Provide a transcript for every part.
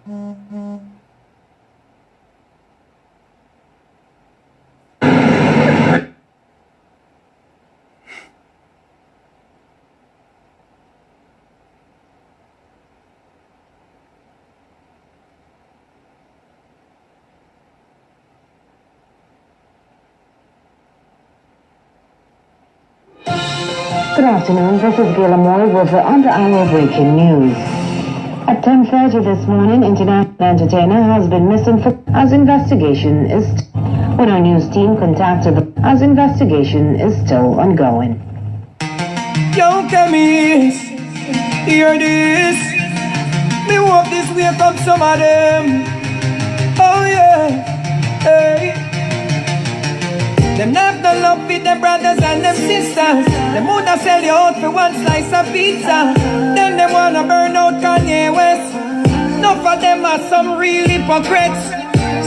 Good afternoon, this is Gila Moy with the on-the-hour breaking news. At 10:30 this morning, international entertainer has been missing as investigation is when our news team contacted as investigation is still ongoing. Yo, Kemis, hear this. Me hope this wake up some of them. Oh yeah, hey. Them have no love with their brothers and them sisters. Them woulda sell you out for one slice of pizza. Then they wanna burn out Kanye West. Enough of them are some real hypocrites.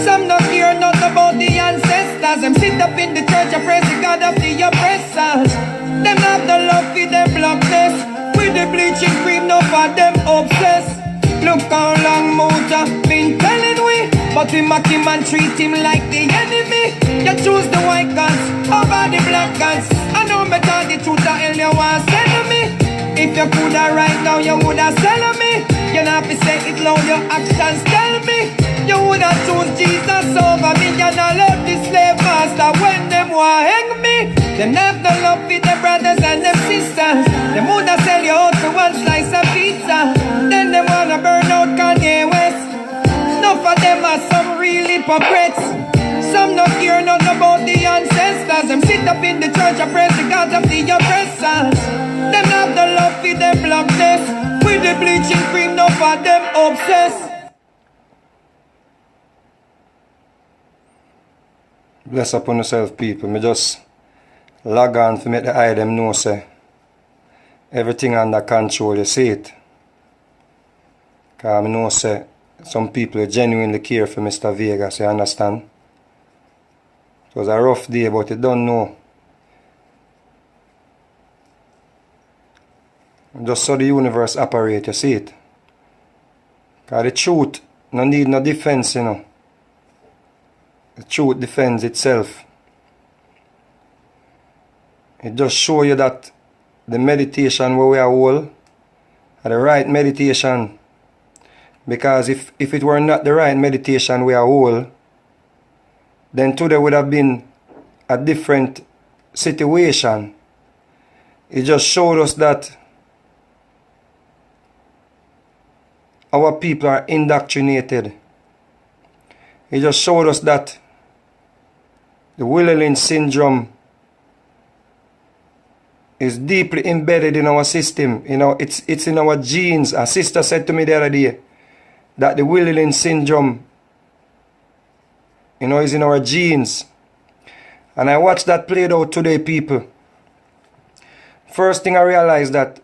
Some don't care nothing about the ancestors. Them sit up in the church and praise the God of the oppressors. Them have no love for them blackness. With the bleaching cream, enough of them obsessed. Look how long Moja been telling we, but we mock him and treat him like the enemy. You choose the white guns over the black guns. I know me tell the truth, I hell you want to sell me. If you coulda right now, you woulda sell me. You not be say it loud, your actions tell me. You woulda choose Jesus over me. You not love the slave master when them want hang me. Them have no love for their brothers and them sisters. Them woulda sell you out for one slice of pizza. Then they wanna burn out Kanye West. Enough of them are some real hypocrites. Some don't care nothing about the ancestors. Them sit up in the church and praise the gods of the oppressors. Them have the love for them blackness. With the bleaching cream, enough of them obsessed. Bless upon yourself, people. Me just log on to make the eye them know say everything under control. You see it? Because I know say some people genuinely care for Mr. Vegas, you understand? It was a rough day, but you don't know. Just saw the universe operate, you see it? Because the truth no need no defense, you know. The truth defends itself. It just show you that the meditation where we are all are the right meditation. Because if it were not the right meditation we are all, then today would have been a different situation. It just showed us that our people are indoctrinated. It just showed us that the Willerlin syndrome is deeply embedded in our system. You know, it's in our genes. A sister said to me the other day that the Willerlin syndrome, you know, is in our genes. And I watched that played out today, people. First thing I realized that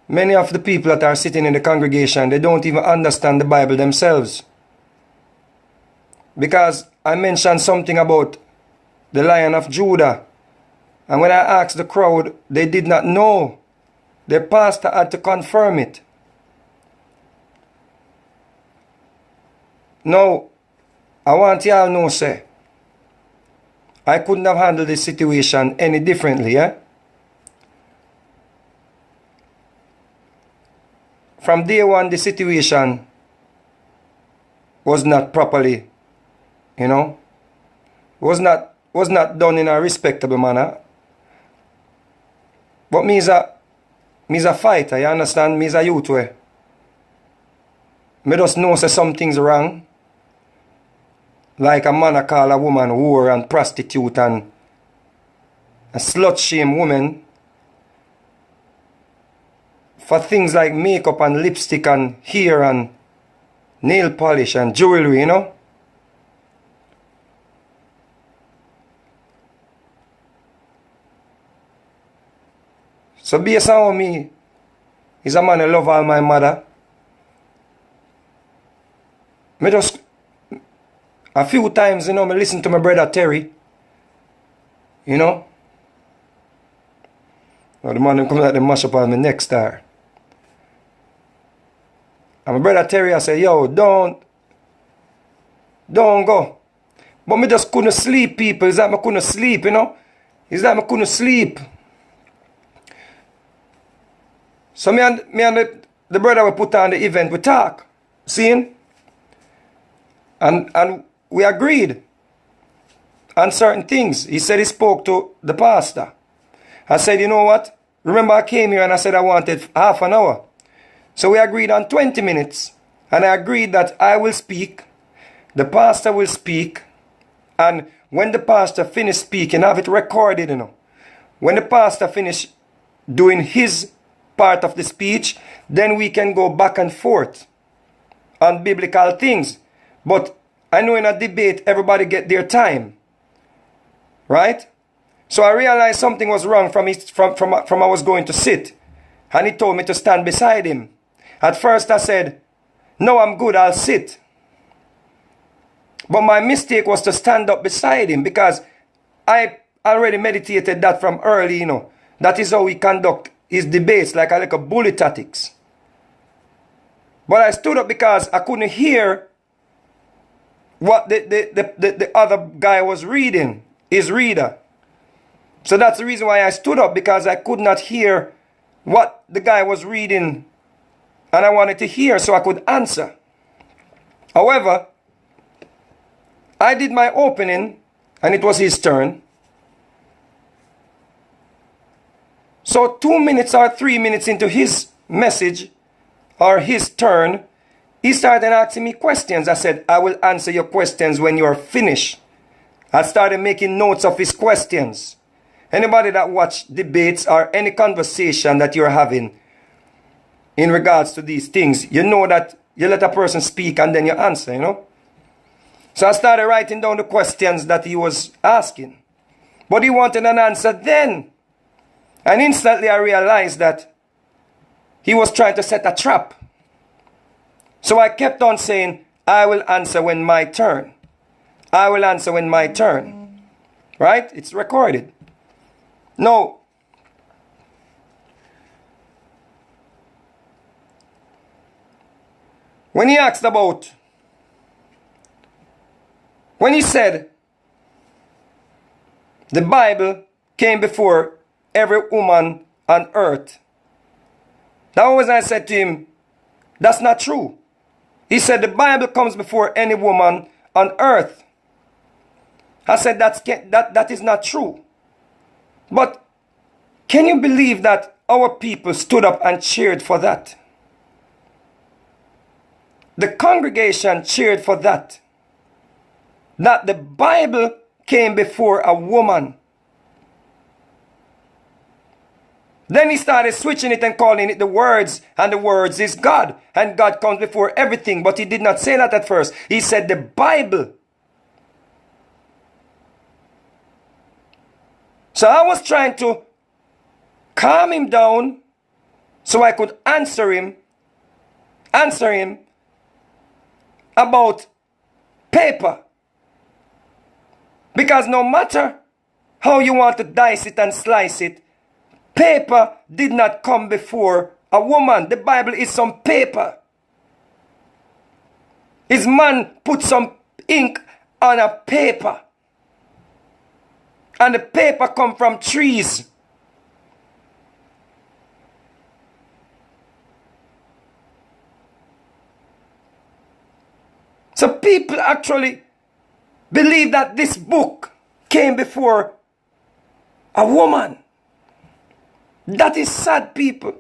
many of the people that are sitting in the congregation, they don't even understand the Bible themselves. Because I mentioned something about the Lion of Judah. And when I asked the crowd, they did not know. Their pastor had to confirm it. Now, I want y'all to know, say, I couldn't have handled this situation any differently, eh? From day one, the situation was not properly, you know, was not done in a respectable manner. But me is a fighter, you understand? Me is a youth way. Me just know say something's wrong. Like a man a call a woman whore and prostitute and a slut shame woman for things like makeup and lipstick and hair and nail polish and jewelry, you know. So based on me, is a man who love all my mother. Me just, a few times, you know, me listen to my brother Terry. You know. Now the man who comes out the mash up on me next star. And my brother Terry, I said, yo, don't go. But me just couldn't sleep, people. It's like I couldn't sleep, you know. It's like I couldn't sleep. So me and the brother we put on the event, we talk. Seeing? And we agreed on certain things. He said he spoke to the pastor. I said, you know what? Remember I came here and I said I wanted half an hour. So we agreed on 20 minutes. And I agreed that I will speak, the pastor will speak, and when the pastor finished speaking, have it recorded, you know. When the pastor finished doing his part of the speech, then we can go back and forth on biblical things. But I know in a debate, everybody get their time. Right? So I realized something was wrong from I was going to sit. And he told me to stand beside him. At first I said, no, I'm good, I'll sit. But my mistake was to stand up beside him because I already meditated that from early, you know. That is how we conduct his debates, like a bully tactics. But I stood up because I couldn't hear what the other guy was reading, his reader. So that's the reason why I stood up, because I could not hear what the guy was reading and I wanted to hear so I could answer. However, I did my opening and it was his turn. So 2 minutes or 3 minutes into his message or his turn, he started asking me questions. I said, I will answer your questions when you're finished. I started making notes of his questions. Anybody that watch debates or any conversation that you're having in regards to these things, you know that you let a person speak and then you answer, you know. So I started writing down the questions that he was asking. But he wanted an answer then. And instantly I realized that he was trying to set a trap. So I kept on saying, I will answer when my turn. I will answer when my turn. Right? It's recorded. No. When he asked about, when he said, the Bible came before every woman on earth. That was when I said to him, that's not true. He said the Bible comes before any woman on earth. I said that is not true. But can you believe that our people stood up and cheered for that? The congregation cheered for that. That the Bible came before a woman. Then he started switching it and calling it the words, and the words is God, and God comes before everything. But he did not say that at first. He said the Bible. So I was trying to calm him down so I could answer him about paper. Because no matter how you want to dice it and slice it, paper did not come before a woman. The Bible is some paper. His man put some ink on a paper. And the paper come from trees. So people actually believe that this book came before a woman. That is sad, people.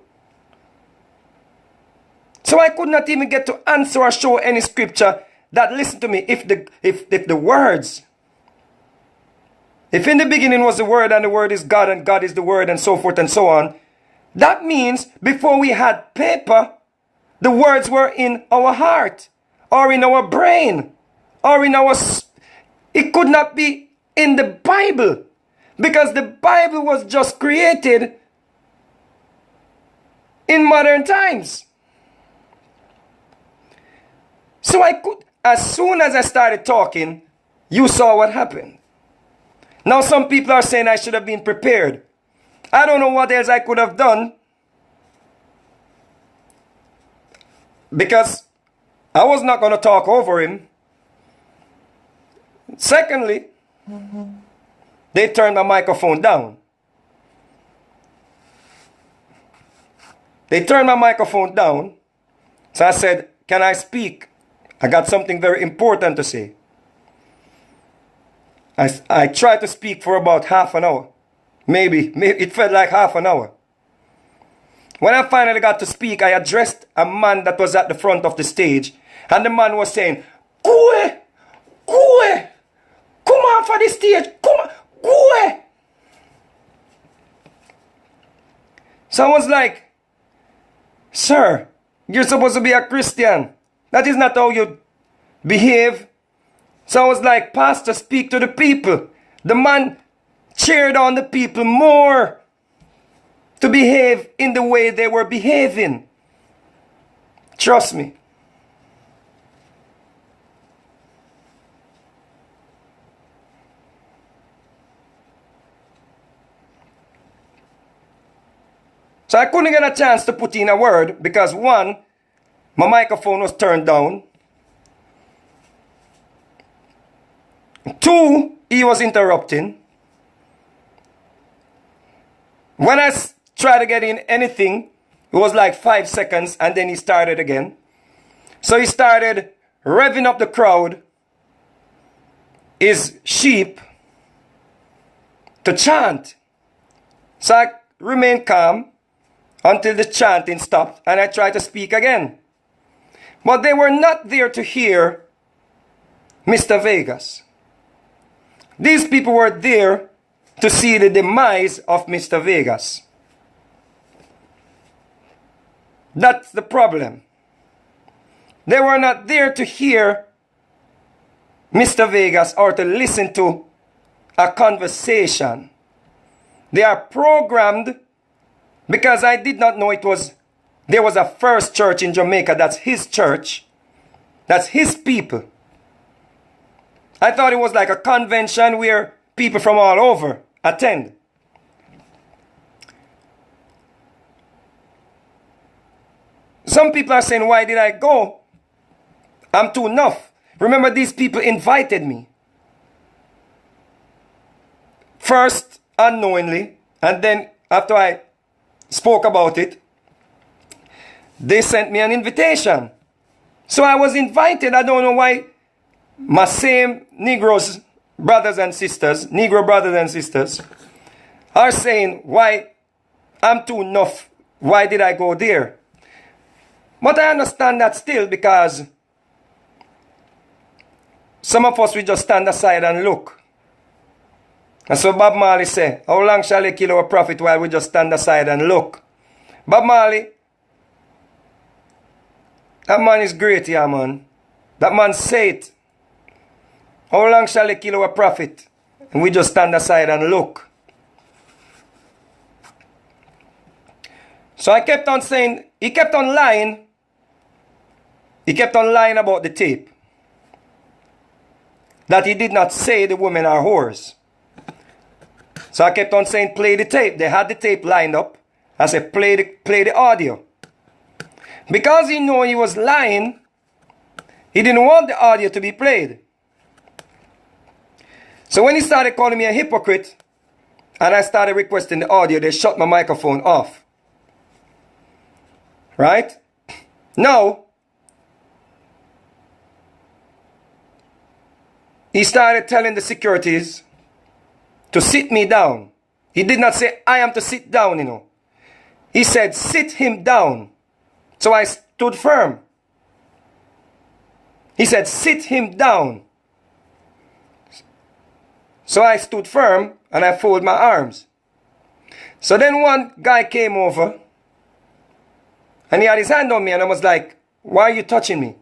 So I could not even get to answer or show any scripture that, listen to me, if the words, if in the beginning was the Word and the Word is God and God is the Word and so forth and so on, that means before we had paper, the words were in our heart or in our brain or in our... It could not be in the Bible because the Bible was just created in modern times. So I could, as soon as I started talking, you saw what happened. Now some people are saying I should have been prepared. I don't know what else I could have done. because I was not going to talk over him. Secondly, they turned my microphone down. They turned my microphone down. So I said, can I speak? I got something very important to say. I tried to speak for about half an hour. Maybe it felt like half an hour. When I finally got to speak, I addressed a man that was at the front of the stage. And the man was saying, Go, come on for the stage, come on, go. So I was like, sir, you're supposed to be a Christian. That is not how you behave. So I was like, Pastor, speak to the people. The man cheered on the people more to behave in the way they were behaving. Trust me. So I couldn't get a chance to put in a word because one, my microphone was turned down. Two, he was interrupting. When I tried to get in anything, it was like 5 seconds and then he started again. So he started revving up the crowd, his sheep, to chant. So I remained calm until the chanting stopped and I tried to speak again. But they were not there to hear Mr. Vegas. These people were there to see the demise of Mr. Vegas. That's the problem. They were not there to hear Mr. Vegas or to listen to a conversation. They are programmed because I did not know there was a first church in Jamaica. That's his church. That's his people. I thought it was like a convention where people from all over attend. Some people are saying, why did I go? I'm too enough. Remember, these people invited me. First, unknowingly, and then after I spoke about it, they sent me an invitation. So I was invited. I don't know why my same Negro brothers and sisters are saying, why I'm too enough. Why did I go there? But I understand that still because some of us will just stand aside and look. And so Bob Marley said, how long shall they kill our prophet while we just stand aside and look? Bob Marley, that man is great, yeah, man. That man said it. How long shall they kill our prophet? And we just stand aside and look. So I kept on saying, he kept on lying. He kept on lying about the tape. That he did not say the women are whores. So I kept on saying, play the tape. They had the tape lined up. I said, play the audio. Because he knew he was lying, he didn't want the audio to be played. So when he started calling me a hypocrite, and I started requesting the audio, they shut my microphone off. Right? Now, he started telling the securities to sit me down. He did not say, I am to sit down, you know. He said, sit him down. So I stood firm. He said, sit him down. So I stood firm and I folded my arms. So then one guy came over and he had his hand on me and I was like, why are you touching me?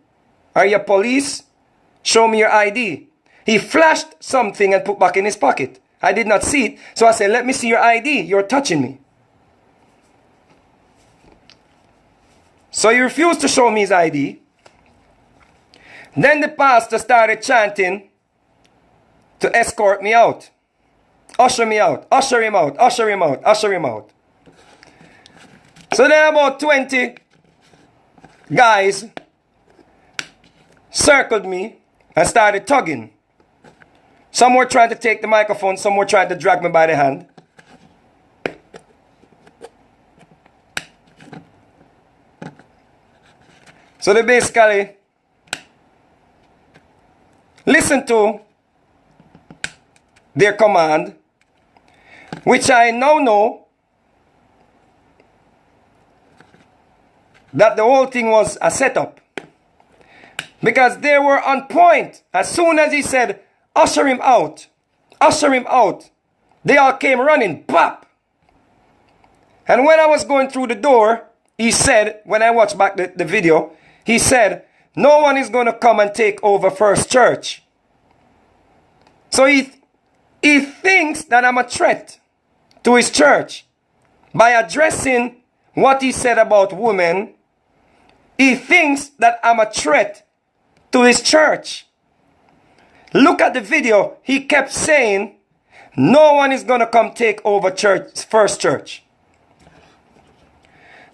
Are you police? Show me your ID. He flashed something and put back in his pocket. I did not see it. So I said, let me see your ID. You're touching me. So he refused to show me his ID. Then the pastor started chanting to escort me out. Usher me out. Usher him out. Usher him out. Usher him out. So then about 20 guys circled me and started tugging. Some were trying to take the microphone, some were trying to drag me by the hand. So they basically listened to their command, which I now know that the whole thing was a setup. Because they were on point. As soon as he said, usher him out, they all came running, bop. And when I was going through the door, he said, when I watched back the video, he said, no one is going to come and take over First Church. So he thinks that I'm a threat to his church. By addressing what he said about women, he thinks that I'm a threat to his church. Look at the video. He kept saying, no one is going to come take over First Church.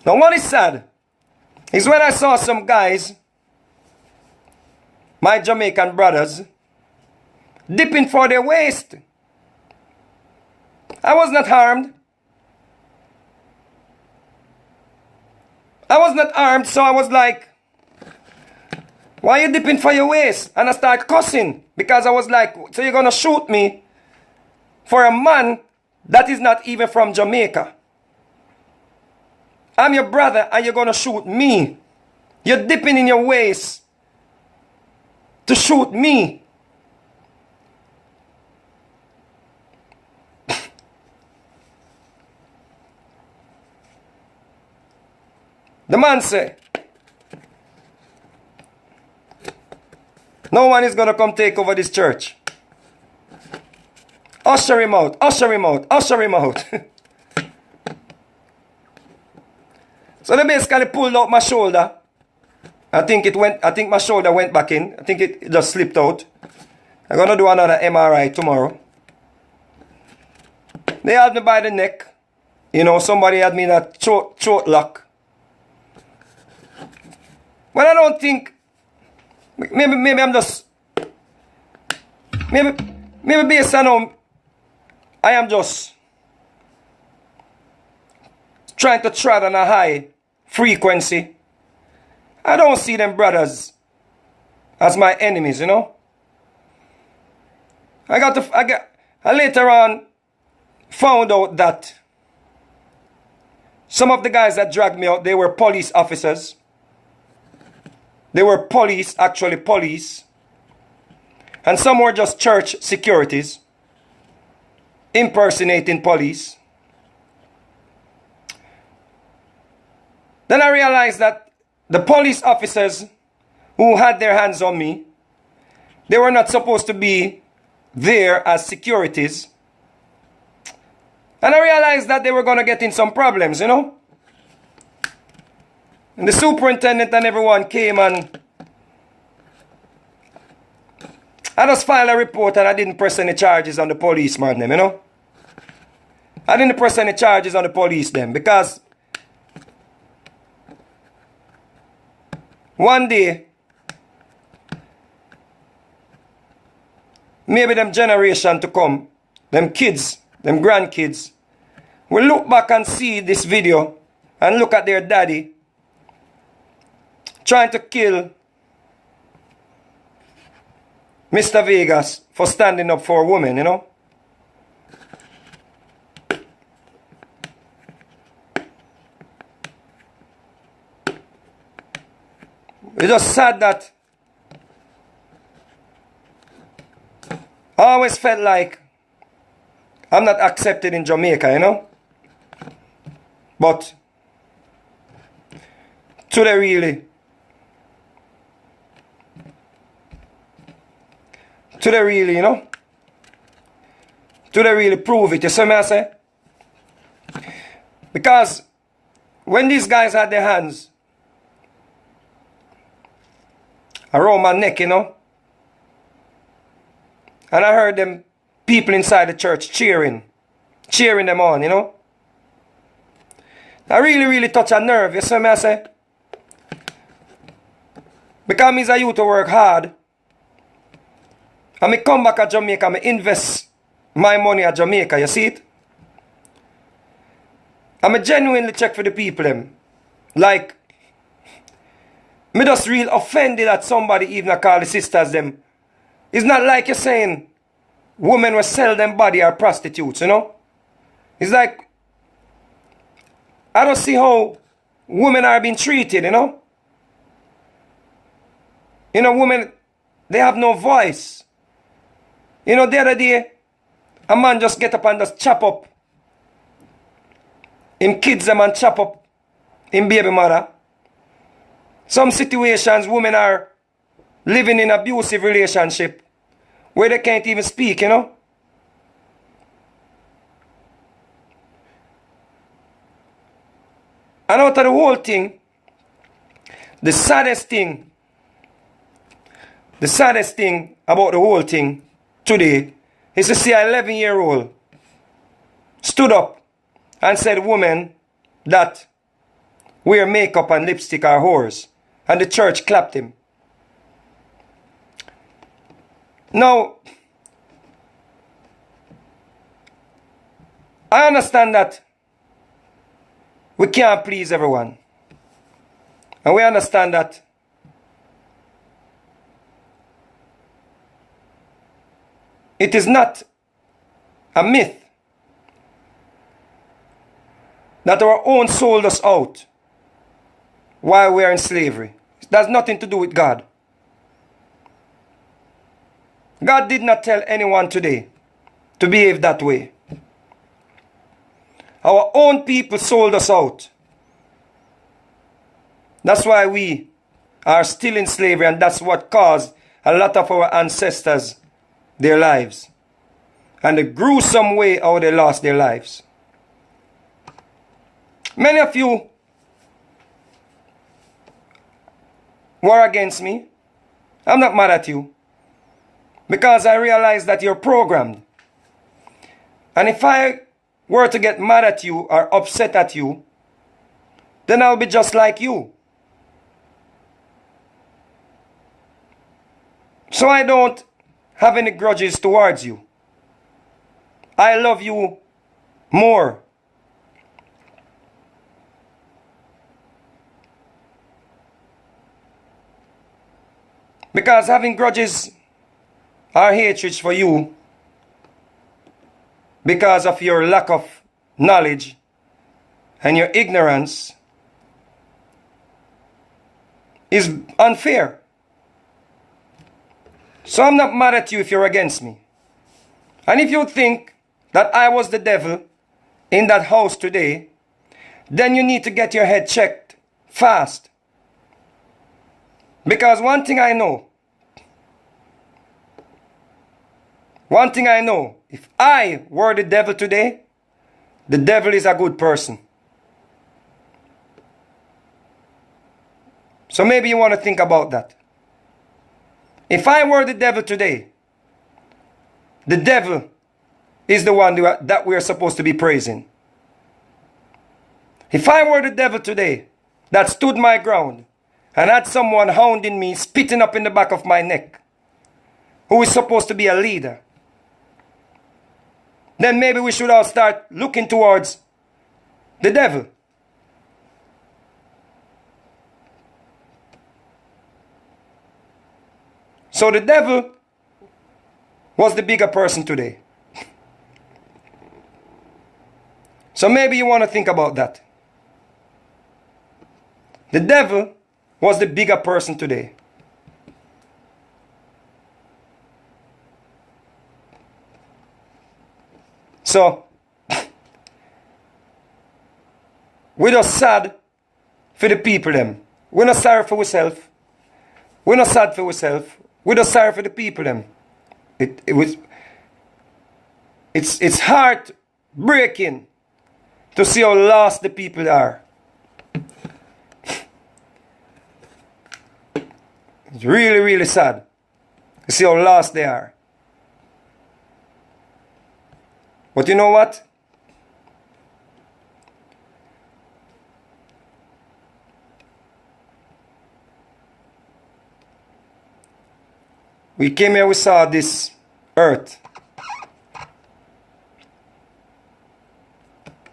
Now what is sad is when I saw some guys, my Jamaican brothers, dipping for their waist. I was not harmed. I was not armed, so I was like, why are you dipping for your waist? And I started cussing because I was like, so you're going to shoot me for a man that is not even from Jamaica? I'm your brother and you're going to shoot me. You're dipping in your waist to shoot me. The man said, no one is going to come take over this church. Usher him out, usher him out, usher him out. So they basically pulled out my shoulder. I think my shoulder went back in. I think it just slipped out. I'm going to do another MRI tomorrow. They had me by the neck. You know, somebody had me in a throat lock. Well, I don't think, maybe I'm just, maybe based on, I am just trying to tread on a high frequency. I don't see them brothers as my enemies, you know. I later on found out that some of the guys that dragged me out, they were police officers. They were police, actually police. And some were just church securities, impersonating police. Then I realized that the police officers who had their hands on me, they were not supposed to be there as securities. And I realized that they were going to get in some problems, you know. And the superintendent and everyone came and I just filed a report and I didn't press any charges on the policeman them, you know. I didn't press any charges on the police them because one day, maybe them generation to come, them kids, them grandkids, will look back and see this video and look at their daddy trying to kill Mr. Vegas for standing up for a woman, you know. It's just sad that I always felt like I'm not accepted in Jamaica, you know. But today really you know, today really prove it, you see me I say? Because when these guys had their hands around my neck, you know, and I heard them people inside the church cheering them on, you know, I really touch a nerve, you see me I say? Because me is a youth to work hard. And me come back at Jamaica, me invest my money at Jamaica, you see it? And me genuinely check for the people them. Like, me just real offended that somebody even call the sisters them. It's not like you're saying women will sell them body are prostitutes, you know? It's like, I don't see how women are being treated, you know? You know, women, they have no voice. You know, the other day, a man just get up and just chop up him kids them and chop up him baby mother. Some situations, women are living in abusive relationship where they can't even speak, you know? And out of the whole thing, the saddest thing about the whole thing today is to see an 11-year-old stood up and said women that wear makeup and lipstick are whores. And the church clapped him. Now, I understand that we can't please everyone. And we understand that it is not a myth that our own sold us out while we are in slavery. It has nothing to do with God. God did not tell anyone today to behave that way. Our own people sold us out. That's why we are still in slavery, and that's what caused a lot of our ancestors their lives. And the gruesome way how they lost their lives. Many of you who are against me, I'm not mad at you. Because I realize that you're programmed. And if I were to get mad at you or upset at you, then I'll be just like you. So I don't have any grudges towards you. I love you more. Because having grudges or hatred for you because of your lack of knowledge and your ignorance is unfair. So I'm not mad at you if you're against me. And if you think that I was the devil in that house today, then you need to get your head checked fast. Because one thing I know, if I were the devil today, the devil is a good person. So maybe you want to think about that. If I were the devil today, the devil is the one that we're supposed to be praising. If I were the devil today that stood my ground and had someone hounding me, spitting up in the back of my neck, who is supposed to be a leader, then maybe we should all start looking towards the devil. So the devil was the bigger person today. So maybe you want to think about that. The devil was the bigger person today. So, we're just sad for the people them. We're not sorry for ourselves. We're not sad for ourselves. We're just sorry for the people them. It's heartbreaking to see how lost the people are. It's really, really sad to see how lost they are. But you know what? We came here, we saw this earth.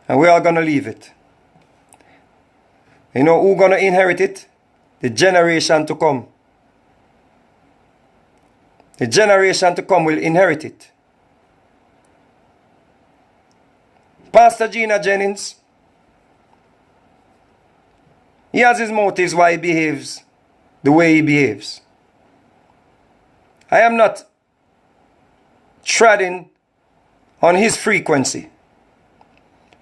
And we are going to leave it. You know who's going to inherit it? The generation to come. The generation to come will inherit it. Pastor Gino Jennings, he has his motives why he behaves the way he behaves. I am not treading on his frequency.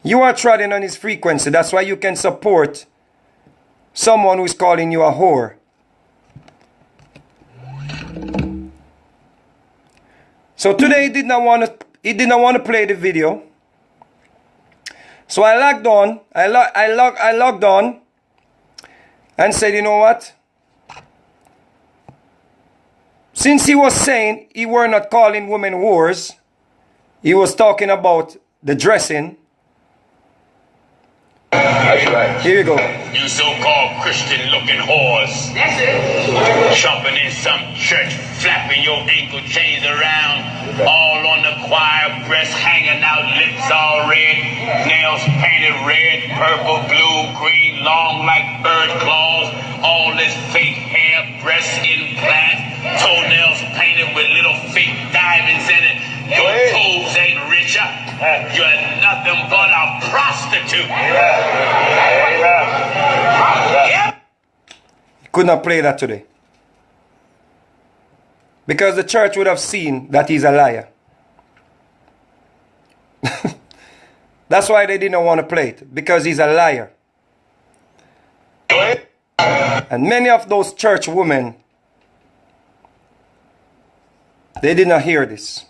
You are treading on his frequency. That's why you can support someone who is calling you a whore. So today he did not want to play the video. So I logged on. I logged on and said, you know what? Since he was saying he were not calling women whores, he was talking about the dressing. That's right. Here you go. You so-called Christian-looking whores. That's it. Jumping in some church, flapping your ankle chains around, all on the choir, breasts hanging out, lips all red, nails painted red, purple, blue, green, long like bird claws, all this fake hair, breast implants, toenails painted with little fake diamonds in it. Your toes ain't richer. You're nothing but a prostitute. Yep. Could not play that today. Because the church would have seen that he's a liar. That's why they didn't want to play it. Because he's a liar. And many of those church women, they did not hear this.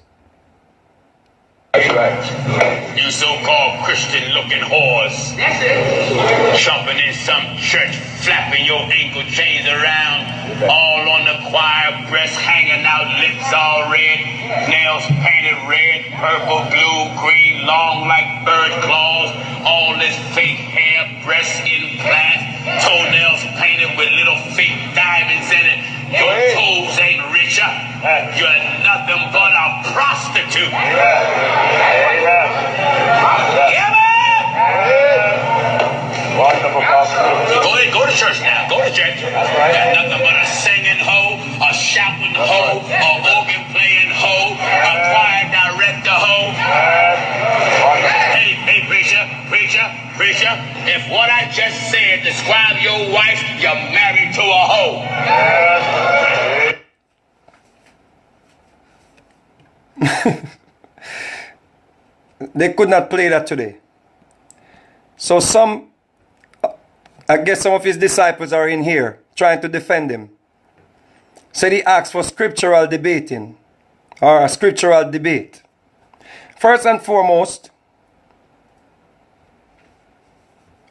That's right. You so-called Christian-looking whores. That's it. Jumping in some church, flapping your ankle chains around, all on the choir, breasts hanging out, lips all red, nails painted red, purple, blue, green, long like bird claws, all this fake hair, breast implants, toenails painted with little fake diamonds in it. Your toes ain't richer. You're nothing but a prostitute. Go to church now. Go to church. Got nothing but a singing hoe, a shouting hoe, a organ playing hoe, a choir director hoe. Hey, preacher. If what I just said describe your wife, you're married to a hoe. They could not play that today. So I guess some of his disciples are in here trying to defend him. Said he asked for scriptural debating or a scriptural debate. First and foremost,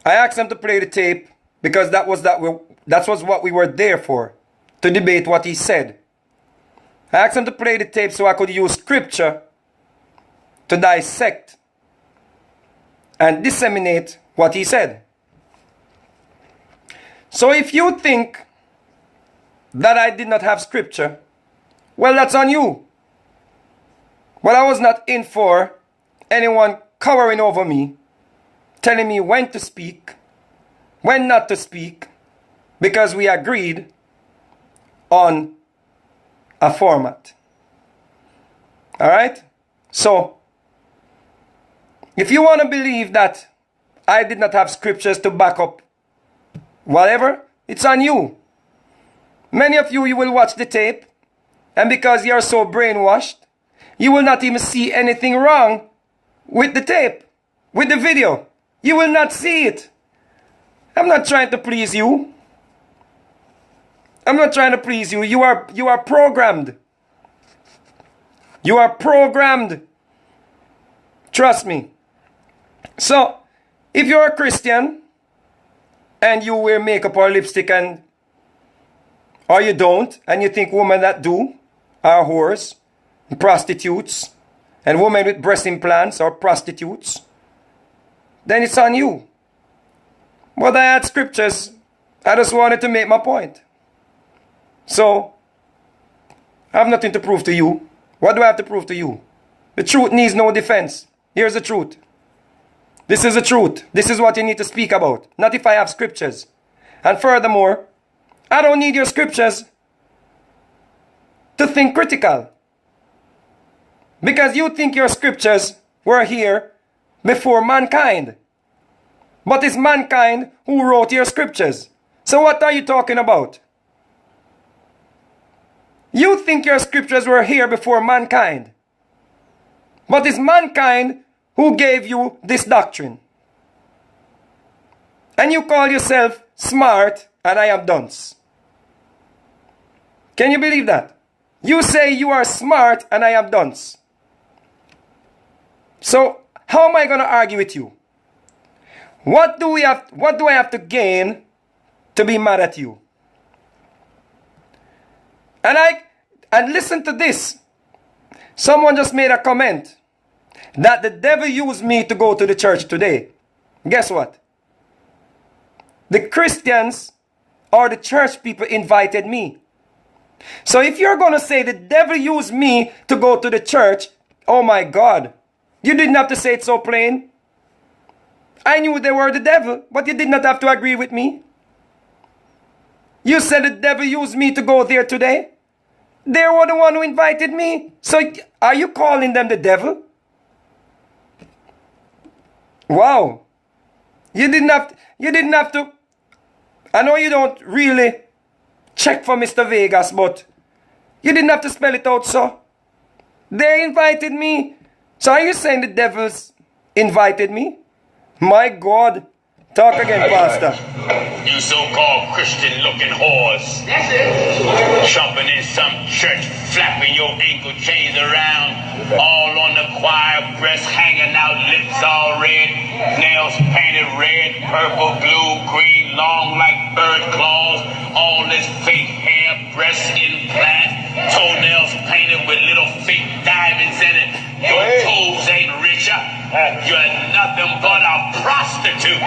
I asked him to play the tape because that was what we were there for, to debate what he said. I asked him to play the tape so I could use scripture to dissect and disseminate what he said. So if you think that I did not have scripture, well, that's on you. But I was not in for anyone cowering over me, telling me when to speak, when not to speak, because we agreed on a format. All right? So, if you want to believe that I did not have scriptures to back up whatever, it's on you. Many of you will watch the tape, and because you're so brainwashed, you will not even see anything wrong with the tape, with the video. You will not see it. I'm not trying to please you. I'm not trying to please you. You are programmed. You are programmed. Trust me. So, if you're a Christian and you wear makeup or lipstick or you don't, and you think women that do are whores, prostitutes, and women with breast implants are prostitutes, then it's on you. But I had scriptures. I just wanted to make my point. So, I have nothing to prove to you. What do I have to prove to you? The truth needs no defense. Here's the truth. This is the truth. This is what you need to speak about. Not if I have scriptures. And furthermore, I don't need your scriptures to think critical. Because you think your scriptures were here before mankind. But it's mankind who wrote your scriptures. So what are you talking about? You think your scriptures were here before mankind. But it's mankind who gave you this doctrine. And you call yourself smart and I am dunce. Can you believe that? You say you are smart and I am dunce. So how am I going to argue with you? What do I have to gain to be mad at you? And listen to this. Someone just made a comment that the devil used me to go to the church today. Guess what? The Christians or the church people invited me. So if you're going to say the devil used me to go to the church, oh my God, you didn't have to say it so plain. I knew they were the devil, but you did not have to agree with me. You said the devil used me to go there today. They were the one who invited me. So are you calling them the devil? Wow. You didn't have to. I know you don't really check for Mr. Vegas, but you didn't have to spell it out, so. They invited me. So are you saying the devils invited me? My God. Talk again, Pastor. You so-called Christian-looking whores. That's it. Jumping in some church, flapping your ankle chains around, all on the choir, breasts hanging out, lips all red, nails painted red, purple, blue, green, long like bird claws, all this fake hair, breast implants, toenails painted with little fake diamonds in it. Your toes ain't richer. You're nothing but a prostitute.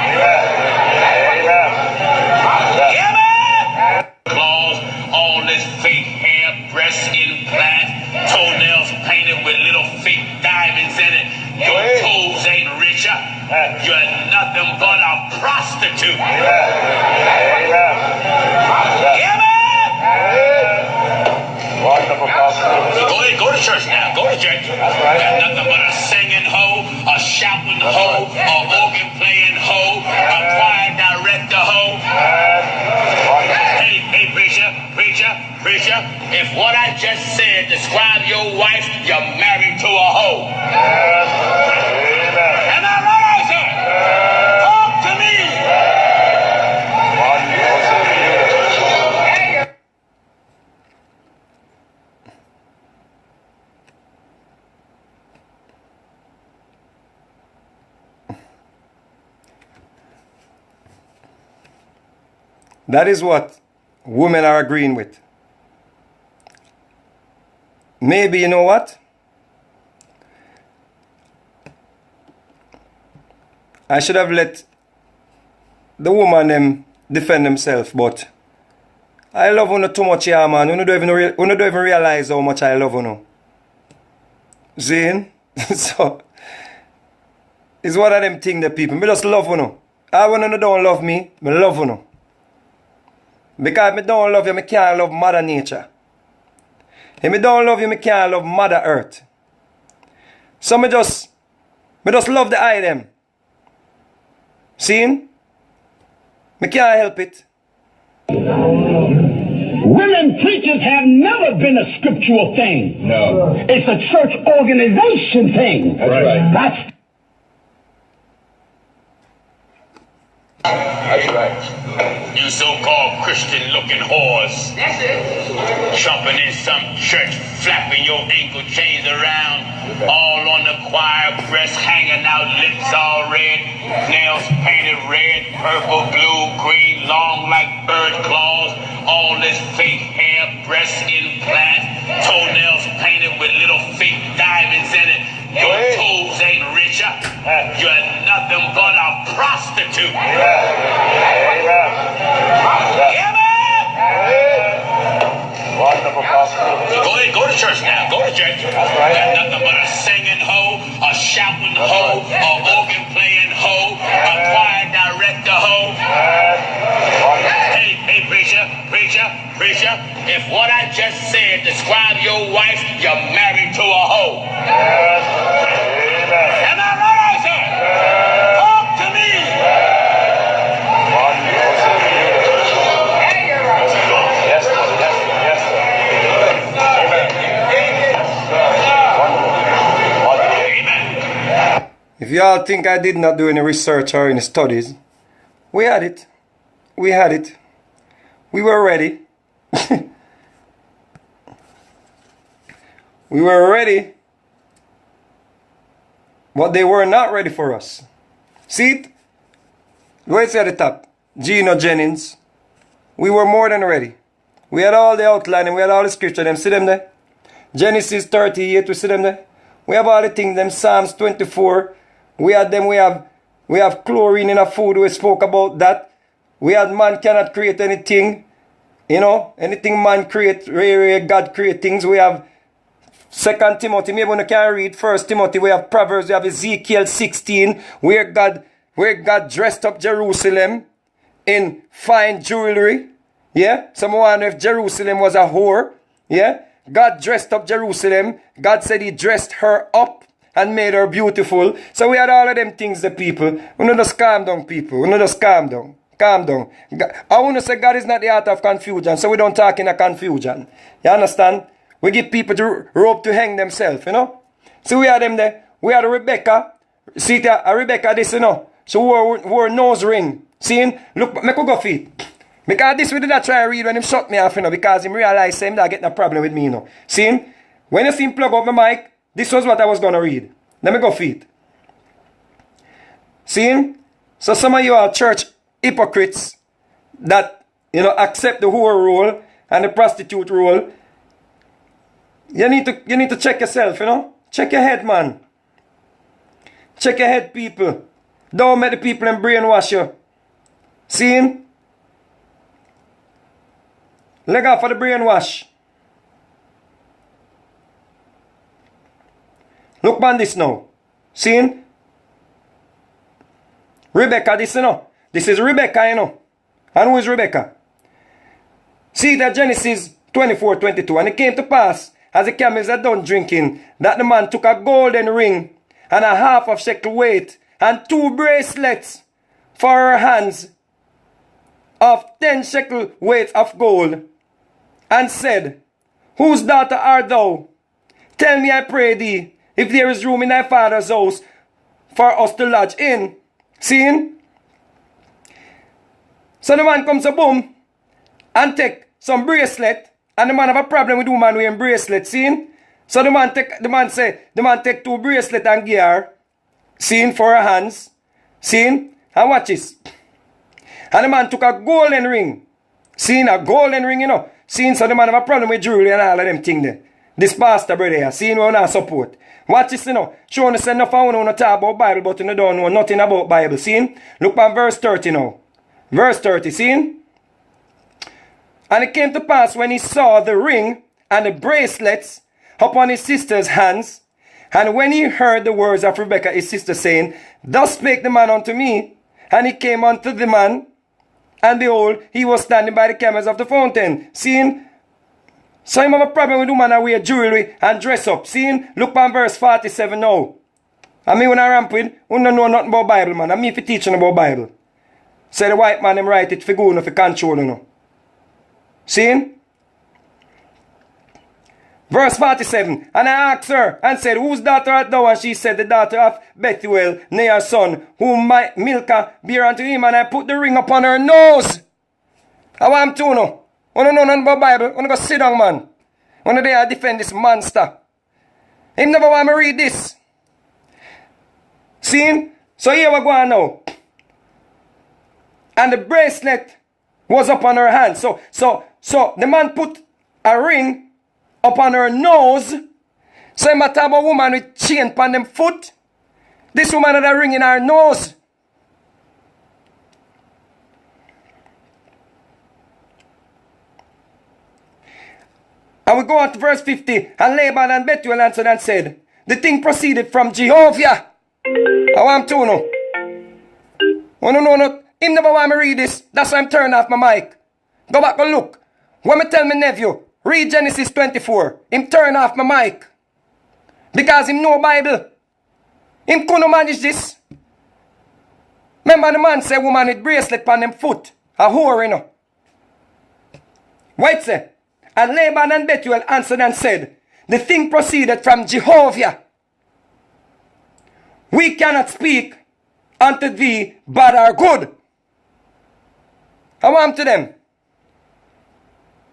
Claws, all this fake hair, breast implants, toenails painted with little fake diamonds in it. Your toes ain't richer. You're nothing but a prostitute. Go to church now. Go to church. Got nothing but a singing hoe, a shouting hoe, a organ playing hoe, a choir director hoe. Hey, preacher. If what I just said describe your wife, you're married to a hoe. Am I right, sir? Talk to me. That is what women are agreeing with. Maybe, you know what? I should have let the woman them defend themselves, but I love you too much here, man. You don't even realize how much I love you. See? So, it's one of them things that people, me just love you. I want you don't love me, me love you. Because if I don't love you, I can't love Mother Nature. If I don't love you, I can't love Mother Earth. So I just love the eye them. See? I can't help it. Women preachers have never been a scriptural thing. No. It's a church organization thing. That's right. That's right. You so-called Christian-looking whores. That's it. Jumping in some church, flapping your ankle chains around, all on the choir, breasts hanging out, lips all red, nails painted red, purple, blue, green, long like bird claws, all this fake hair, breast implants, toenails painted with little fake diamonds in it. Your toes ain't richer. You're nothing but a prostitute. Go Preacher, if what I just said describe your wife, you're married to a hoe. Am I right, sir? Talk to me. Yes, sir. Amen. If y'all think I did not do any research or any studies, we had it. We had it. We were ready. We were ready. But they were not ready for us. See it? Where's at the top? Gino Jennings. We were more than ready. We had all the outline and we had all the scripture. Them see them there? Genesis 38, we see them there? We have all the things, them Psalms 24. We had them, we have chlorine in our food. We spoke about that. We had man cannot create anything. You know, anything man create, God create things. We have 2 Timothy, maybe when you can read 1 Timothy, we have Proverbs, we have Ezekiel 16, where God dressed up Jerusalem in fine jewelry. Yeah, someone wonder if Jerusalem was a whore. Yeah, God dressed up Jerusalem. God said he dressed her up and made her beautiful. So we had all of them things, the people. We don't just calm down, people. We don't just calm down. Calm down. I want to say God is not the author of confusion, so we don't talk in a confusion. You understand? We give people the rope to hang themselves, you know. So we had them there. We had Rebecca. See, Rebecca, this, you know. So wore nose ring. See, look, me could go feet. Because this we did not try to read when him shut me off, you know, because him realized him that get no problem with me, you know. See, when you see him plug up my mic, this was what I was going to read. Let me go feet. See, so some of you are church hypocrites that, you know, accept the whore rule and the prostitute rule. You need to check yourself, you know. Check your head, man. Check your head, people. Don't let the people and brainwash you. See? Leg off for the brainwash. Look on this now. See? Rebecca, this, you know. This is Rebecca, you know. And who is Rebecca? See that Genesis 24:22. And it came to pass, as the camels had done drinking, that the man took a golden ring and a half of shekel weight and 2 bracelets for her hands of 10 shekel weight of gold, and said, Whose daughter art thou? Tell me, I pray thee, if there is room in thy father's house for us to lodge in. Seeing? So the man comes to boom and take some bracelet, and the man have a problem with the woman wearing bracelet, seeing? So the man take 2 bracelet and give her, seeing, for her hands, seeing? And watch this. And the man took a golden ring, seeing, a golden ring, you know, seeing, so the man have a problem with jewelry and all of them things there. This pastor brother here, seeing, we not support. Watch this, you know, showing us enough I want to talk about Bible, but you don't know nothing about Bible, seeing? Look at verse 30 now. Verse 30, seeing? And it came to pass when he saw the ring and the bracelets upon his sister's hands, and when he heard the words of Rebekah his sister, saying, Thus spake the man unto me, and he came unto the man, and behold, he was standing by the camels of the fountain. Seeing? So him have a problem with woman that wear jewelry and dress up. Seeing? Look on verse 47 now. I mean, when I ramp with, we don't know nothing about Bible, man. I mean, if you teaching about Bible. Say the white man, them write it for good, for control, you know. Seeing? Verse 47. And I asked her and said, Whose daughter art thou? And she said, The daughter of Bethuel, Near's son, whom my Milcah bare unto him. And I put the ring upon her nose. I want to know. I don't know nothing about Bible. I want to go sit down, man. I want to defend this monster. Him never want me read this. Seeing? So here we go on now. And the bracelet was upon her hand. So the man put a ring upon her nose. So I'm talking about a woman with chain upon them foot. This woman had a ring in her nose. And we go on to verse 50. And Laban and Bethuel answered and said, The thing proceeded from Jehovah. I want to know. Oh, no. Him never want me read this. That's why I'm turning off my mic. Go back and look. When me tell my nephew, read Genesis 24, him turn off my mic. Because him know Bible. Him couldn't manage this. Remember the man say woman with bracelet on them foot. A whore, you know. What say? And Laban and Bethuel answered and said, the thing proceeded from Jehovah. We cannot speak unto thee bad or good. I want to them.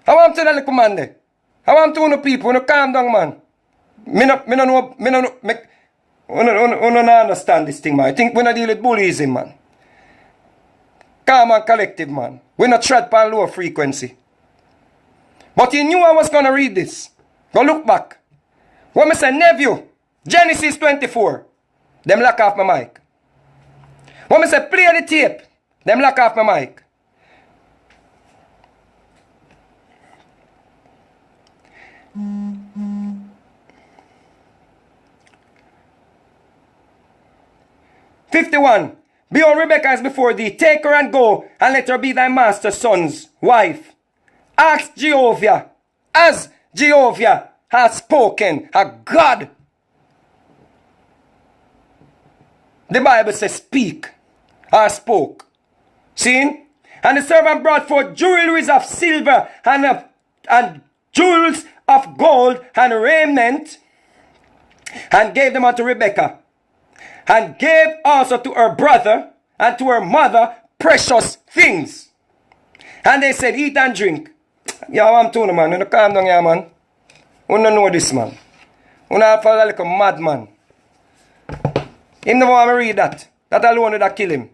I want to the little man there. I want to the people. No calm down, man. Me no understand this thing, man. I think we not deal with bullyism, man. Calm and collective, man. We not tread upon low frequency. But he knew I was going to read this. Go look back. When I say nephew, Genesis 24, them lock off my mic. When I say play the tape, them lock off my mic. "51. Behold, Rebekah is before thee. Take her and go, and let her be thy master's son's wife. Ask Jehovah, as Jehovah has spoken, a God." The Bible says speak, or spoke. See? "And the servant brought forth jewelries of silver, and jewels of gold, and raiment, and gave them unto Rebekah. And gave also to her brother and to her mother precious things. And they said, eat and drink." Yeah, I'm telling you, man. You calm down here, man. You don't know this, man. You don't follow like a madman. He never want me read that. That alone would have kill him.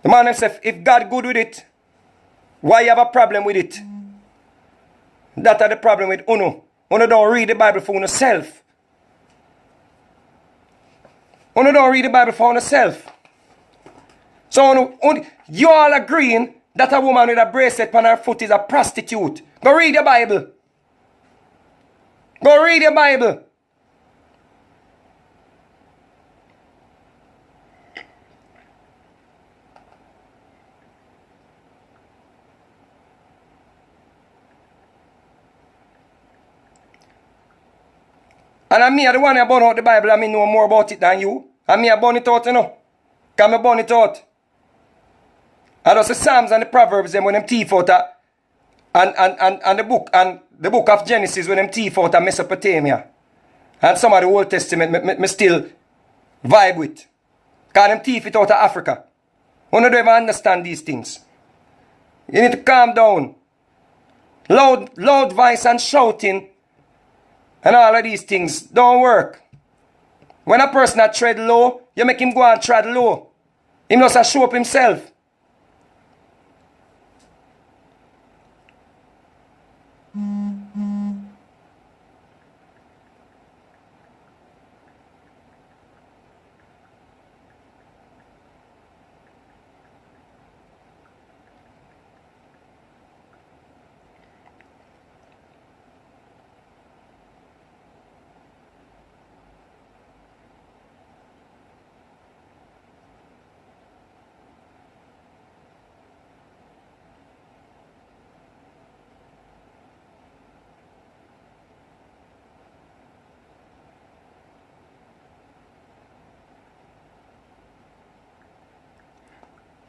The man himself, if God good with it, why you have a problem with it? That are the problem with Uno. Uno don't read the Bible for yourself. Uno don't read the Bible for yourself. So you all agreeing that a woman with a bracelet on her foot is a prostitute. Go read the Bible. Go read the Bible. And I'm me the one that burn out the Bible, and me know more about it than you. And me I burn it out, you know. Can me burn it out. And those the Psalms and the Proverbs, them when them thief out and the book of Genesis when them thief out of Mesopotamia. And some of the Old Testament me still vibe with. Because them thief it out of Africa. You don't ever understand these things. You need to calm down. Loud voice and shouting and all of these things don't work. When a person that tread low, you make him go and tread low. He must show up himself.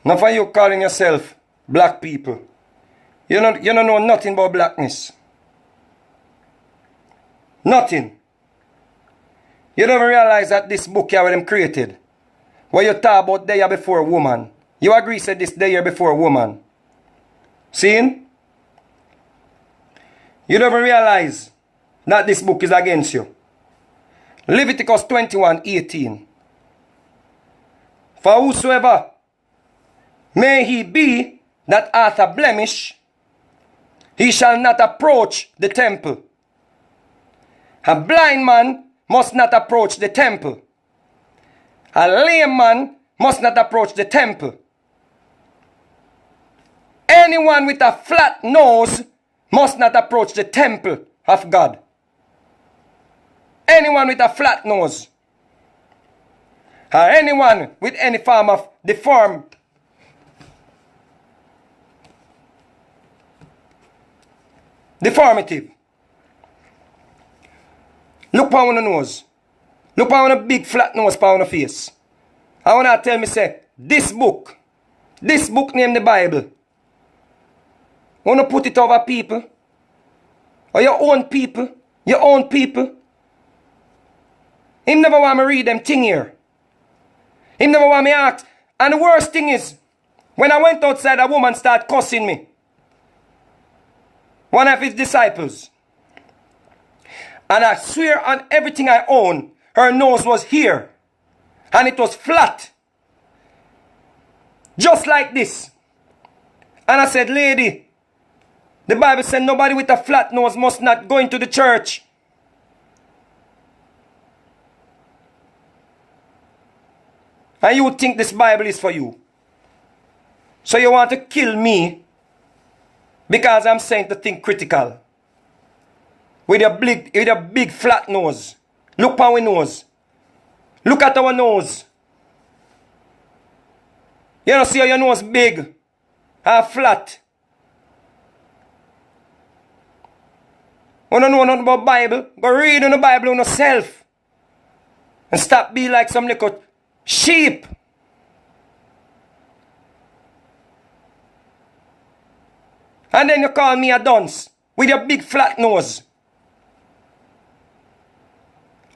Now for you calling yourself black people, you don't know nothing about blackness. Nothing. You don't realize that this book here with them created, where you talk about day before woman. You agree said this day before woman. Seeing? You don't realize that this book is against you. Leviticus 21:18. For whosoever may he be that hath a blemish, he shall not approach the temple. A blind man must not approach the temple. A lame man must not approach the temple. Anyone with a flat nose must not approach the temple of God. Anyone with a flat nose, or anyone with any form of deformed Deformative. Look on the nose. Look on a big flat nose on the face. I want to tell me, say, this book named the Bible, want to put it over people? Or your own people? Your own people? Him never want me read them thing here. Him never want me ask. And the worst thing is, when I went outside, a woman started cussing me. One of his disciples. And I swear on everything I own, her nose was here. And it was flat. Just like this. And I said, lady, the Bible said nobody with a flat nose must not go into the church. And you think this Bible is for you. So you want to kill me because I'm saying to think critical. With a big flat nose. Look at our nose. Look at our nose. You don't see how your nose big and flat. You don't know nothing about Bible. Go read in the Bible on yourself. And stop being like some little sheep. And then you call me a dunce with your big flat nose.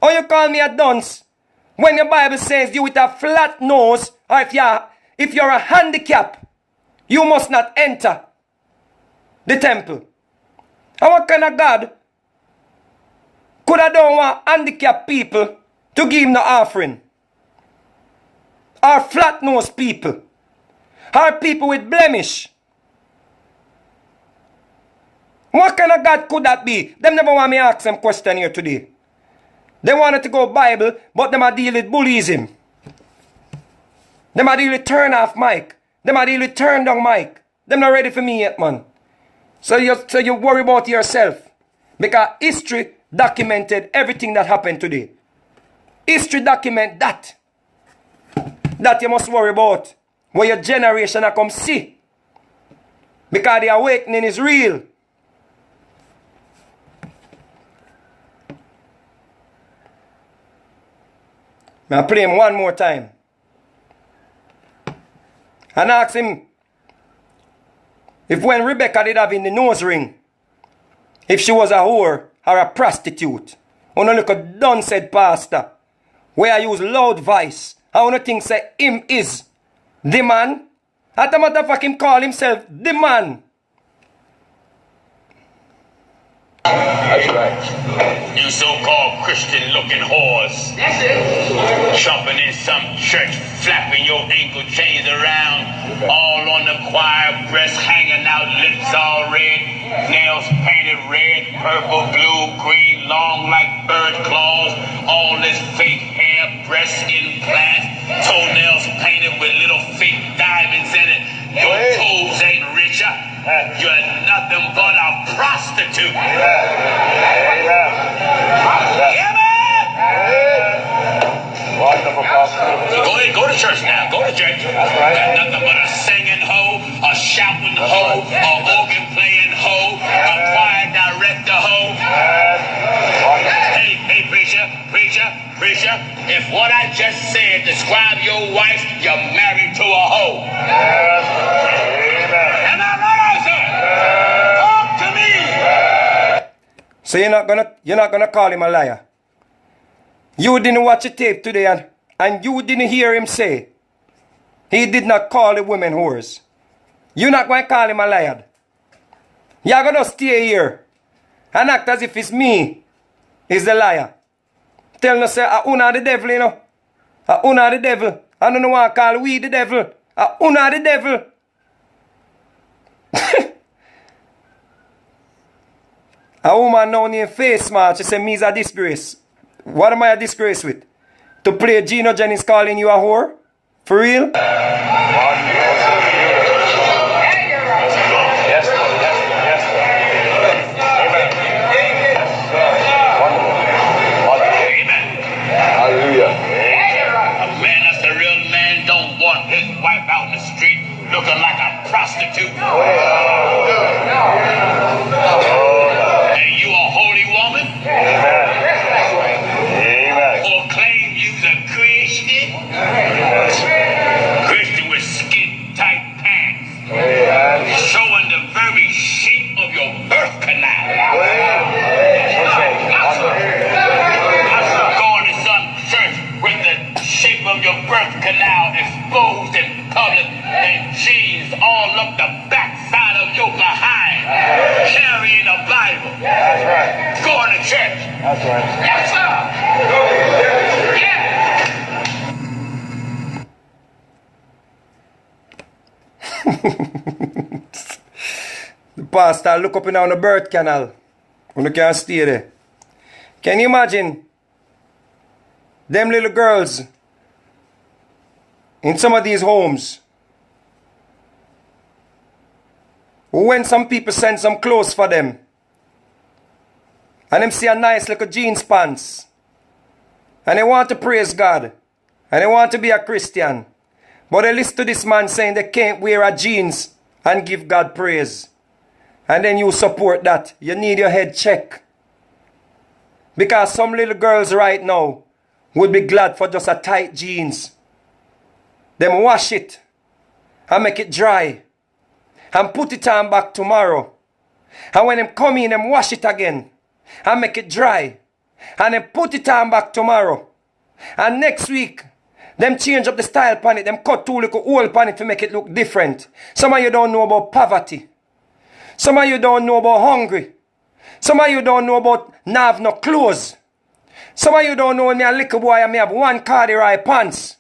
Or you call me a dunce when your Bible says you with a flat nose, or if you're a handicap, you must not enter the temple. And what kind of God could I don't want handicapped people to give him the offering? Or flat nosed people? Or people with blemish? What kind of God could that be? Them never want me ask them question here today. They wanted to go Bible, but them are deal with bullyism. Them are deal with turn off mic. Them are deal with turn down mic. Them not ready for me yet, man. So you worry about yourself. Because history documented everything that happened today. History document that. That you must worry about. Where your generation are come see. Because the awakening is real. May I play him one more time. And ask him if when Rebecca did have in the nose ring, if she was a whore or a prostitute. I want to look at done said pastor. Where I use loud voice. I want to think say him is the man. As a matter of fact, him call himself the man. That's right. You so-called Christian-looking whores. That's it. Jumping in some church, flapping your ankle chains around, all on the choir, breasts hanging out, lips all red, nails painted red, purple, blue, green, long like bird claws, all this fake hair, breast implants, toenails painted with little fake diamonds in it. Your toes ain't richer. You're nothing but a prostitute. Go ahead, go to church now. Go to church. That's right. Got nothing but a singing hoe, a shouting hoe, a organ playing hoe, a choir director hoe. Hey, preacher. If what I just said describe your wife, you're married to a hoe. Am I right, sir? Talk to me. So you're not gonna call him a liar. You didn't watch the tape today and you didn't hear him say he did not call the women whores. You're not going to call him a liar. You're going to stay here and act as if it's me is the liar. Tell no say, I una the devil, you know. I una the devil. I don't know why I call we the devil. I una the devil. A woman now named Face March, she said me's a disgrace. What am I a disgrace with? To play Gino Jennings calling you a whore? For real? Looking like a prostitute. a yoke of hide, carrying a Bible. That's right. Going to church. That's right. Yes, sir. Yeah. The pastor look up in on the birth canal. When you can't stay there. Can you imagine them little girls in some of these homes? When some people send some clothes for them, and them see a nice little jeans pants, and they want to praise God, and they want to be a Christian, but they listen to this man saying they can't wear a jeans and give God praise, and then you support that. You need your head checked. Because some little girls right now would be glad for just a tight jeans. Them wash it and make it dry and put it on back tomorrow. And when them come in, them wash it again and make it dry. And then put it on back tomorrow. And next week, them change up the style pan it. Them cut two little hole pan it to make it look different. Some of you don't know about poverty. Some of you don't know about hungry. Some of you don't know about not have no clothes. Some of you don't know when me a little boy and me have one corduroy pants.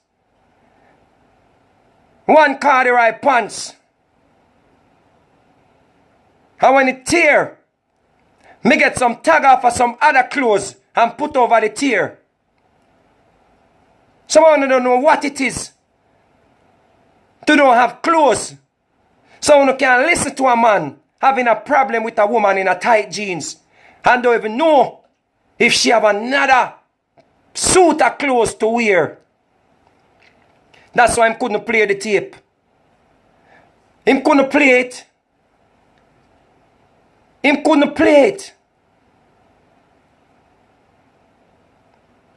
One corduroy pants. And when it tear, me get some tag off of some other clothes and put over the tear. Some of you don't know what it is to don't have clothes. Some of you can listen to a man having a problem with a woman in a tight jeans and don't even know if she have another suit of clothes to wear. That's why I couldn't play the tape. Him couldn't play it. Him couldn't play it.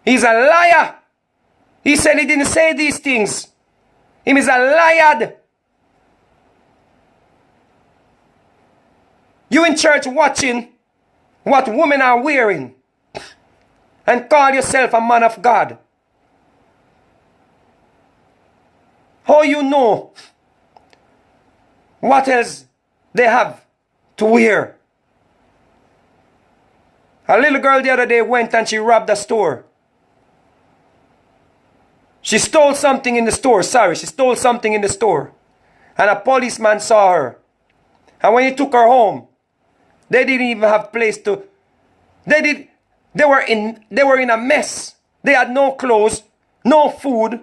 He's a liar. He said he didn't say these things. Him is a liar. You in church watching what women are wearing and call yourself a man of God. How you know what else they have to wear? A little girl the other day went and she robbed a store. She stole something in the store. She stole something in the store. And a policeman saw her. And when he took her home, they didn't even have place to. They were in a mess. They had no clothes, no food,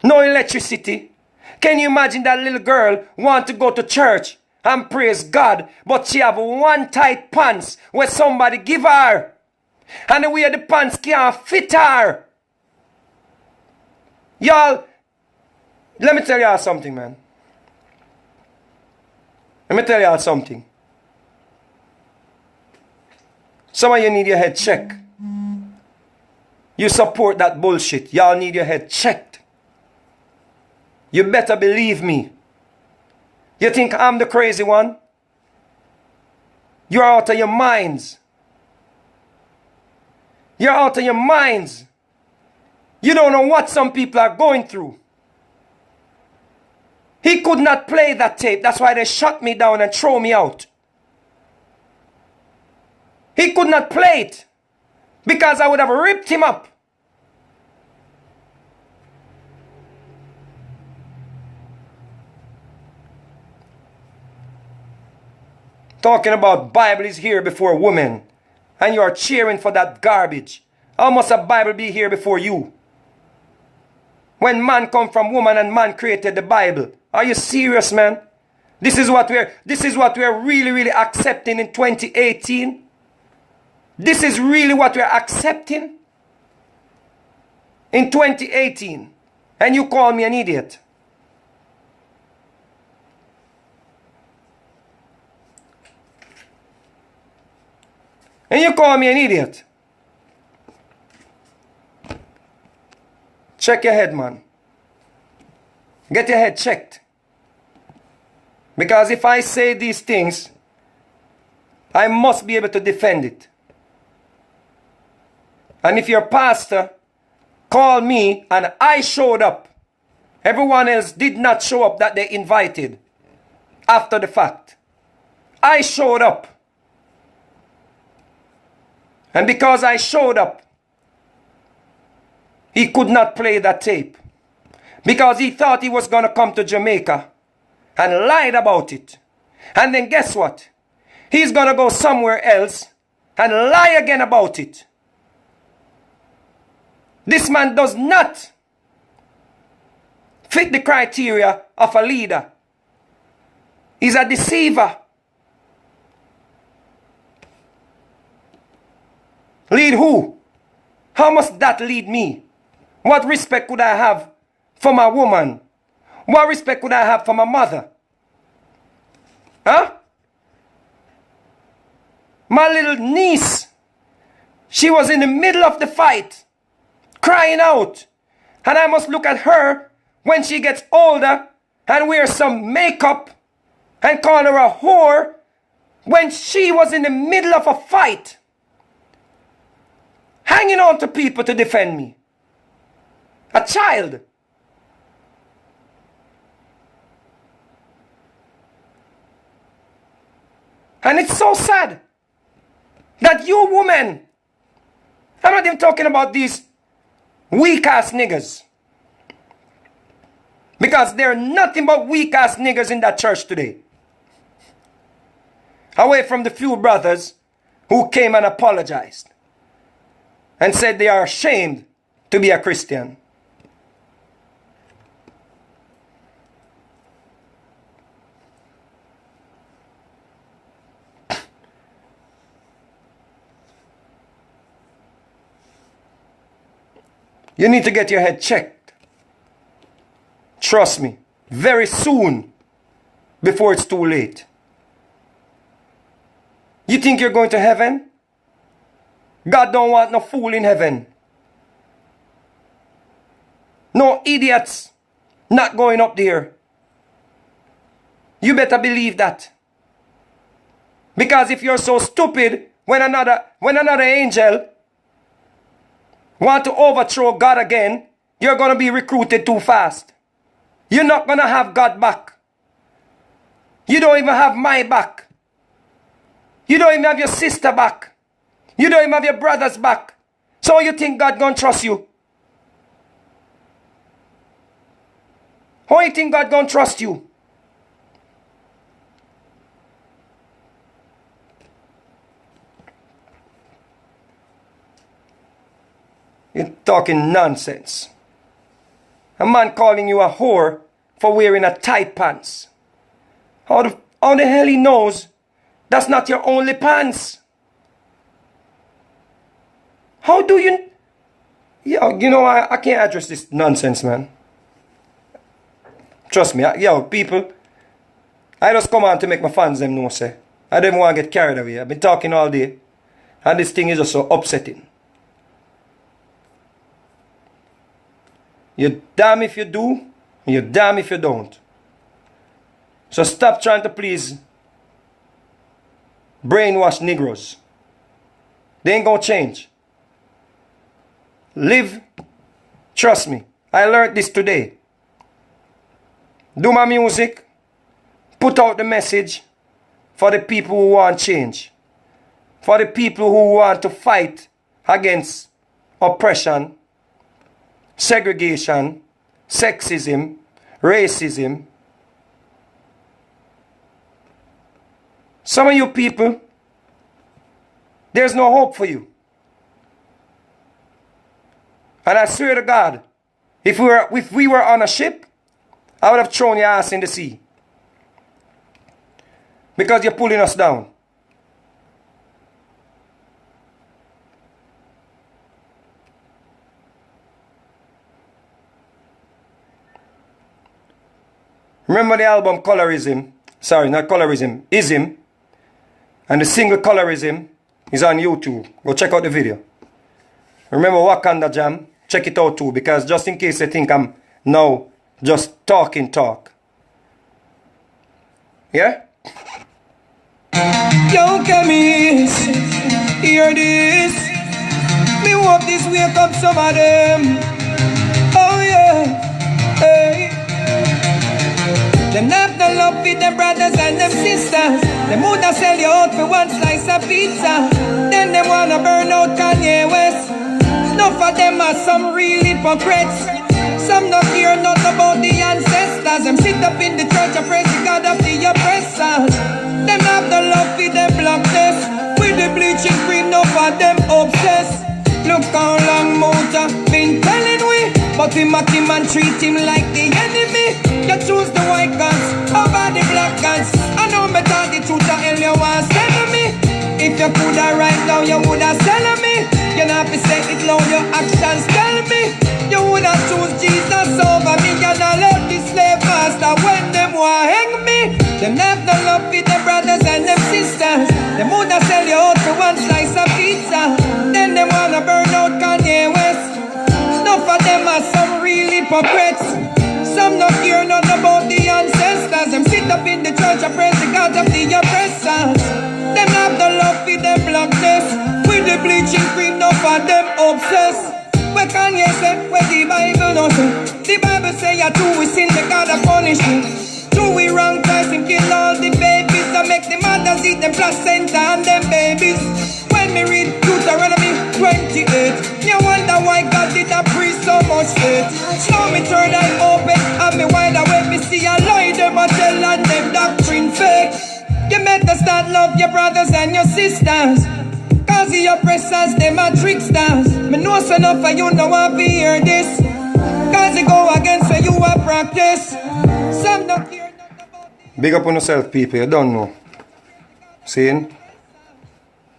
no electricity. Can you imagine that little girl want to go to church and praise God, but she have one tight pants where somebody give her, and the way the pants can't fit her? Y'all, let me tell y'all something, man. Let me tell y'all something. Some of you need your head checked. You support that bullshit. Y'all need your head checked. You better believe me. You think I'm the crazy one? You're out of your minds. You're out of your minds. You don't know what some people are going through. He could not play that tape. That's why they shut me down and throw me out. He could not play it because I would have ripped him up. Talking about Bible is here before women, and you are cheering for that garbage. How must a Bible be here before you? When man come from woman and man created the Bible. Are you serious, man? This is what we're really accepting in 2018. This is really what we're accepting in 2018. And you call me an idiot. And you call me an idiot. Check your head, man. Get your head checked. Because if I say these things, I must be able to defend it. And if your pastor called me and I showed up, everyone else did not show up that they invited after the fact, I showed up. And because I showed up, he could not play that tape. Because he thought he was going to come to Jamaica and lied about it. And then guess what? He's going to go somewhere else and lie again about it. This man does not fit the criteria of a leader. He's a deceiver. Lead who? How must that lead me? What respect could I have for my woman? What respect could I have for my mother? Huh? My little niece, she was in the middle of the fight, crying out. And I must look at her when she gets older and wear some makeup and call her a whore when she was in the middle of a fight, hanging on to people to defend me. A child. And it's so sad that you women, I'm not even talking about these weak-ass niggas, because there are nothing but weak-ass niggas in that church today. Away from the few brothers who came and apologized and said they are ashamed to be a Christian. You need to get your head checked. Trust me, very soon, before it's too late. You think you're going to heaven? God don't want no fool in heaven. No idiots not going up there. You better believe that. Because if you're so stupid, when another angel want to overthrow God again, you're going to be recruited too fast. You're not going to have God back. You don't even have my back. You don't even have your sister back. You don't even have your brothers back. So you think God going to trust you? How you think God going to trust you? You're talking nonsense. A man calling you a whore for wearing a tight pants. How the hell he knows that's not your only pants? How do you... you know, I can't address this nonsense, man. Trust me, people, I just come on to make my fans them know, say. I don't want to get carried away. I've been talking all day, and this thing is just so upsetting. You're damn if you do, and you're damn if you don't. So stop trying to please brainwash Negroes. They ain't gonna change. Live, trust me, I learned this today. Do my music, put out the message for the people who want change. For the people who want to fight against oppression, segregation, sexism, racism. Some of you people, there's no hope for you. And I swear to God, if we were on a ship, I would have thrown your ass in the sea. Because you're pulling us down. Remember the album Colorism? Sorry, not Colorism, Ism. And the single Colorism is on YouTube. Go check out the video. Remember Wakanda Jam? Check it out too, because just in case you think I'm now just talking talk. Yeah? Yo, Camis, hear this. Me hope this wake up some of them. Oh yeah, hey. Them have no love with them brothers and them sisters. Them would have out for one slice of pizza. Then they wanna burn out Kanye West. Enough of them are some real hypocrites. Some not care nothing about the ancestors. Them sit up in the church and praise the God of the oppressors. Them have the love for them blackness. With the bleaching cream, enough of them obsessed. Look how long Moja been telling we, but we mock him and treat him like the enemy. You choose the white guns over the black guns. I know me tell the truth, I hell you want to sell me. If you coulda right now, you woulda sell me. You not have to say it loud, your actions tell me. You woulda choose Jesus over me. You not let the slave master when them want hang me. Them have no love for their brothers and them sisters. Them woulda sell you out for one slice of pizza. Then they wanna burn out Kanye West. Enough of them are some real hypocrites. Some not care nothing about the ancestors. Them sit up in the church and praise the God of the oppressors. Them have the love for them blackness. With the bleaching cream, enough of them obsessed. Where Kanye say, where the Bible no say. The Bible say you do we sin, the God a punish you. Do we wrong twice and kill all the babies. And make the mothers eat them placenta and them babies. When me read Deuteronomy 28, you wonder why God did a priest so much faith. Now me third eye open and me wide awake. Me see a lie them a tell and them doctrine fake. You better start love your brothers and your sisters. Cause the oppressors, them are tricksters. Me know so enough and you know want to hear this. Cause it go against where you are practice. Some don't hear nothing about this. Big up on yourself, people, you don't know. Seeing?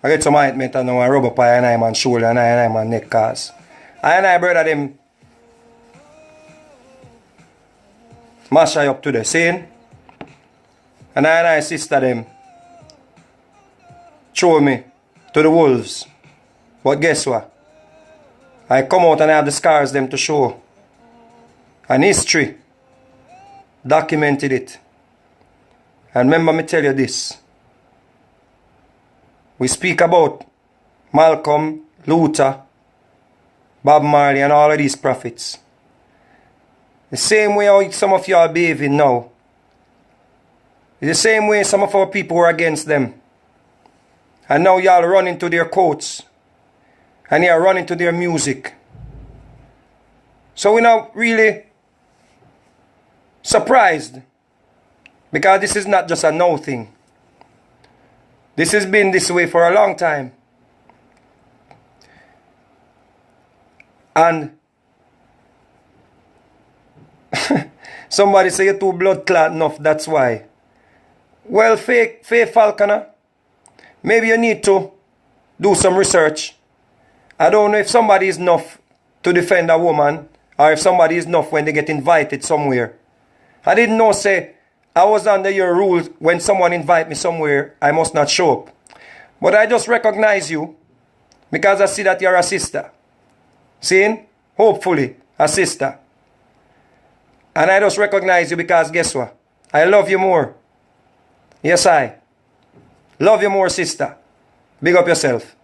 I get some ointment and now I rub up on I man shoulder and I man neck cause I brother them mash I up to the seeing? And I sister them throw me to the wolves. But guess what? I come out and I have the scars them to show. And history documented it. And remember me tell you this. We speak about Malcolm, Luther, Bob Marley and all of these prophets. The same way how some of you are behaving now. It's the same way some of our people were against them. And now y'all running to their quotes. And you're running to their music. So we're not really surprised. Because this is not just a now thing. This has been this way for a long time. And somebody say you're too blood clot enough, that's why. Well, Faith Falconer, maybe you need to do some research. I don't know if somebody is enough to defend a woman or if somebody is enough when they get invited somewhere. I didn't know, say, I was under your rules when someone invite me somewhere, I must not show up. But I just recognize you because I see that you're a sister. Seeing? Hopefully, a sister. And I just recognize you because guess what? I love you more. Yes, I love you more, sister. Big up yourself.